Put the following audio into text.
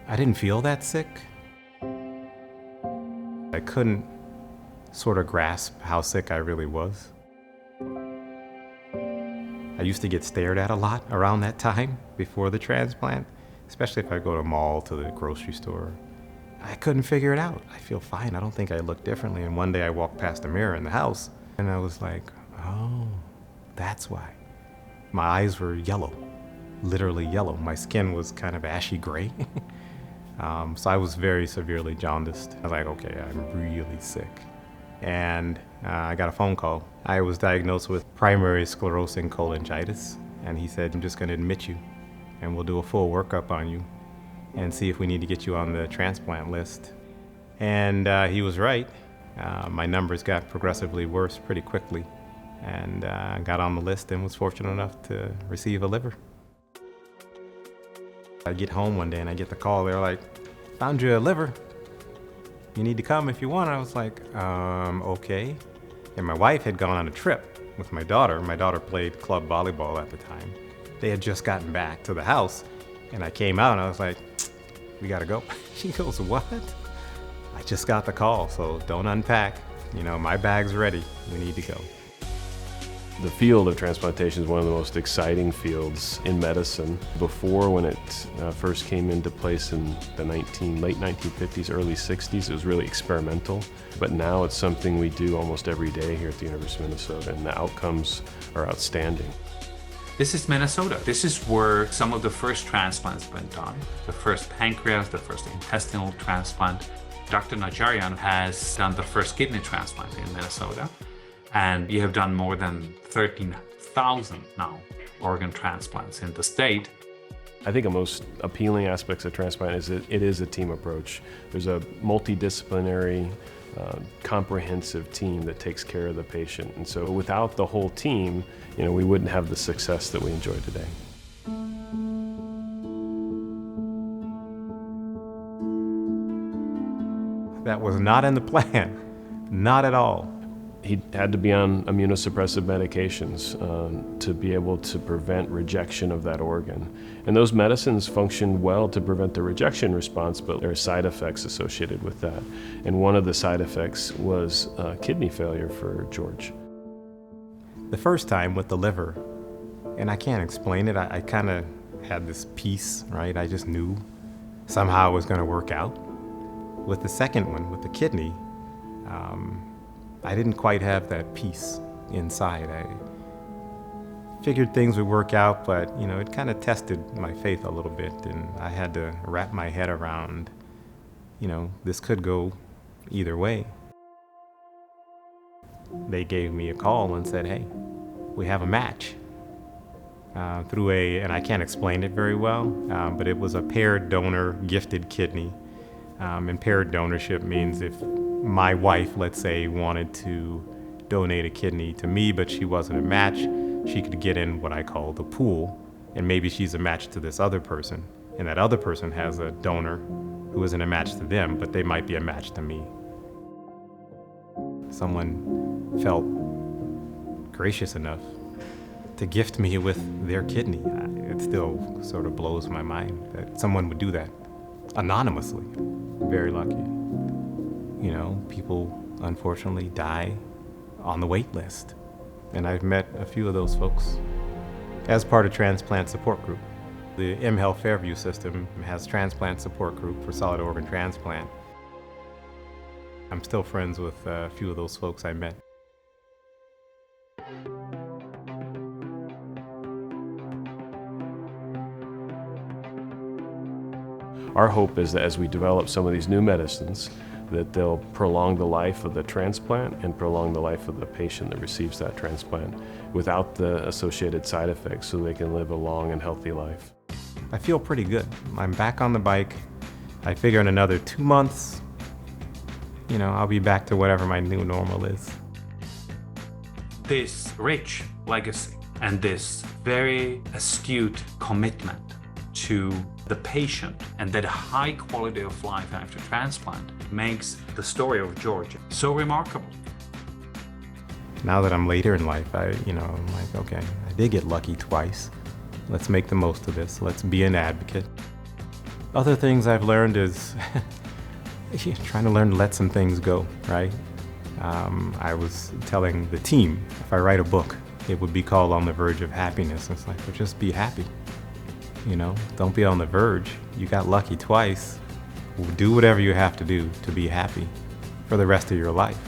I didn't feel that sick. I couldn't sort of grasp how sick I really was. I used to get stared at a lot around that time before the transplant, especially if I go to the mall, to the grocery store. I couldn't figure it out. I feel fine. I don't think I look differently. And one day I walked past a mirror in the house and I was like, oh, that's why. My eyes were yellow, literally yellow. My skin was kind of ashy gray. So I was very severely jaundiced. I was like, okay, I'm really sick. And I got a phone call. I was diagnosed with primary sclerosing cholangitis. And he said, I'm just gonna admit you and we'll do a full workup on you and see if we need to get you on the transplant list. And he was right. My numbers got progressively worse pretty quickly. And I got on the list and was fortunate enough to receive a liver. I get home one day and I get the call. They're like, found you a liver. You need to come if you want. I was like, okay. And my wife had gone on a trip with my daughter. My daughter played club volleyball at the time. They had just gotten back to the house and I came out and I was like, we gotta go. She goes, what? I just got the call, so don't unpack. You know, my bag's ready. We need to go. The field of transplantation is one of the most exciting fields in medicine. Before, when it first came into place in the late 1950s, early 60s, it was really experimental. But now it's something we do almost every day here at the University of Minnesota, and the outcomes are outstanding. This is Minnesota. This is where some of the first transplants went on. The first pancreas, the first intestinal transplant. Dr. Najarian has done the first kidney transplant in Minnesota. And you have done more than 13,000 now organ transplants in the state. I think the most appealing aspects of transplant is it is a team approach. There's a multidisciplinary, comprehensive team that takes care of the patient. And so without the whole team, we wouldn't have the success that we enjoy today. That was not in the plan, not at all. He had to be on immunosuppressive medications to be able to prevent rejection of that organ. And those medicines function well to prevent the rejection response, but there are side effects associated with that. And one of the side effects was kidney failure for George. The first time with the liver, and I can't explain it, I kind of had this peace, right? I just knew somehow it was going to work out. With the second one, with the kidney, I didn't quite have that peace inside. I figured things would work out, but it kind of tested my faith a little bit, and I had to wrap my head around, this could go either way. They gave me a call and said, hey, we have a match through and I can't explain it very well, but it was a paired donor gifted kidney. And paired donorship means if my wife, let's say, wanted to donate a kidney to me, but she wasn't a match, she could get in what I call the pool, and maybe she's a match to this other person, and that other person has a donor who isn't a match to them, but they might be a match to me. Someone felt gracious enough to gift me with their kidney. It still sort of blows my mind that someone would do that anonymously. Very lucky. People unfortunately die on the wait list. And I've met a few of those folks as part of Transplant Support Group. The mHealth Fairview system has Transplant Support Group for solid organ transplant. I'm still friends with a few of those folks I met. Our hope is that as we develop some of these new medicines, that they'll prolong the life of the transplant and prolong the life of the patient that receives that transplant without the associated side effects, so they can live a long and healthy life. I feel pretty good. I'm back on the bike. I figure in another 2 months, I'll be back to whatever my new normal is. This rich legacy and this very astute commitment to the patient and that high quality of life after transplant makes the story of George so remarkable. Now that I'm later in life, I'm like, okay, I did get lucky twice. Let's make the most of this. Let's be an advocate. Other things I've learned is trying to learn to let some things go, right? I was telling the team, if I write a book, it would be called On the Verge of Happiness. It's like, well, just be happy. You know, don't be on the verge. You got lucky twice. Do whatever you have to do to be happy for the rest of your life.